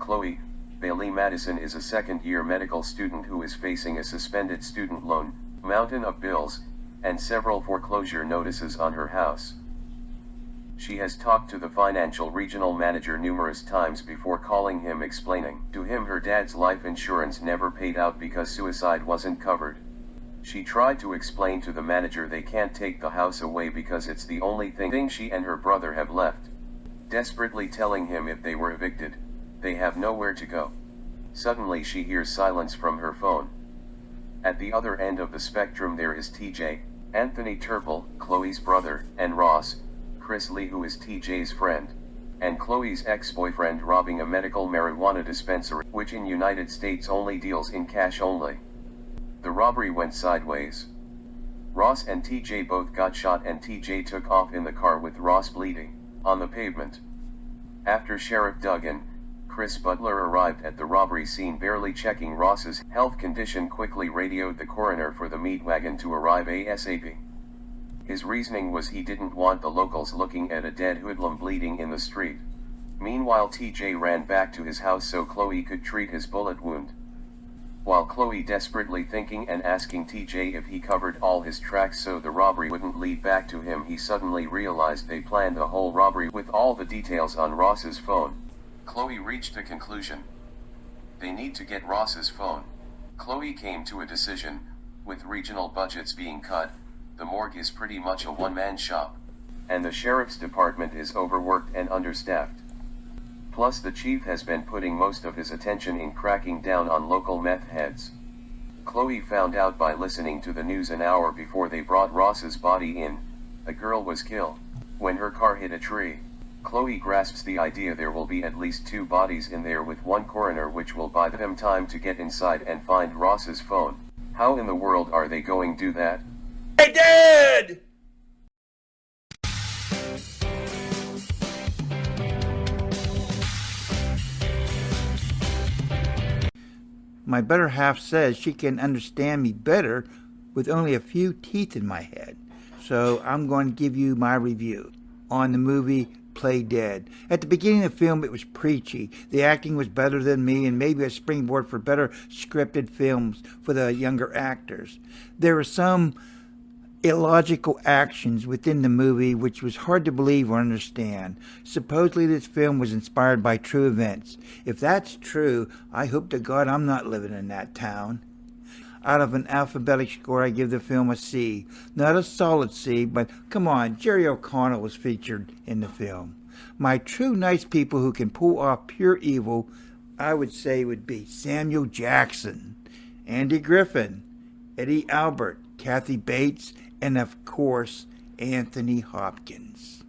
Chloe, Bailey Madison is a second-year medical student who is facing a suspended student loan, mountain of bills, and several foreclosure notices on her house. She has talked to the financial regional manager numerous times before calling him, explaining to him her dad's life insurance never paid out because suicide wasn't covered. She tried to explain to the manager they can't take the house away because it's the only thing she and her brother have left, desperately telling him if they were evicted, they have nowhere to go. Suddenly she hears silence from her phone. At the other end of the spectrum there is TJ, Anthony Turple, Chloe's brother, and Ross, Chris Lee, who is TJ's friend, and Chloe's ex-boyfriend, robbing a medical marijuana dispensary, which in United States only deals in cash only. The robbery went sideways. Ross and TJ both got shot and TJ took off in the car with Ross bleeding on the pavement. After Sheriff Duggan, Chris Butler arrived at the robbery scene, barely checking Ross's health condition, quickly radioed the coroner for the meat wagon to arrive ASAP. His reasoning was he didn't want the locals looking at a dead hoodlum bleeding in the street. Meanwhile, TJ ran back to his house so Chloe could treat his bullet wound. While Chloe desperately thinking and asking TJ if he covered all his tracks so the robbery wouldn't lead back to him, he suddenly realized they planned the whole robbery with all the details on Ross's phone. Chloe reached a conclusion. They need to get Ross's phone. Chloe came to a decision. With regional budgets being cut, the morgue is pretty much a one-man shop, and the sheriff's department is overworked and understaffed. Plus the chief has been putting most of his attention in cracking down on local meth heads. Chloe found out by listening to the news an hour before they brought Ross's body in. A girl was killed when her car hit a tree. Chloe grasps the idea there will be at least 2 bodies in there with one coroner, which will buy them time to get inside and find Ross's phone. How in the world are they going to do that? Hey, Dad! My better half says she can understand me better with only a few teeth in my head. So I'm going to give you my review on the movie Play Dead. At the beginning of the film, it was preachy. The acting was better than me and maybe a springboard for better scripted films for the younger actors. There were some illogical actions within the movie which was hard to believe or understand. Supposedly this film was inspired by true events. If that's true, I hope to God I'm not living in that town. Out of an alphabetic score, I give the film a C. Not a solid C, but come on, Jerry O'Connell was featured in the film. My true nice people who can pull off pure evil, I would say, would be Samuel Jackson, Andy Griffin, Eddie Albert, Kathy Bates, and of course, Anthony Hopkins.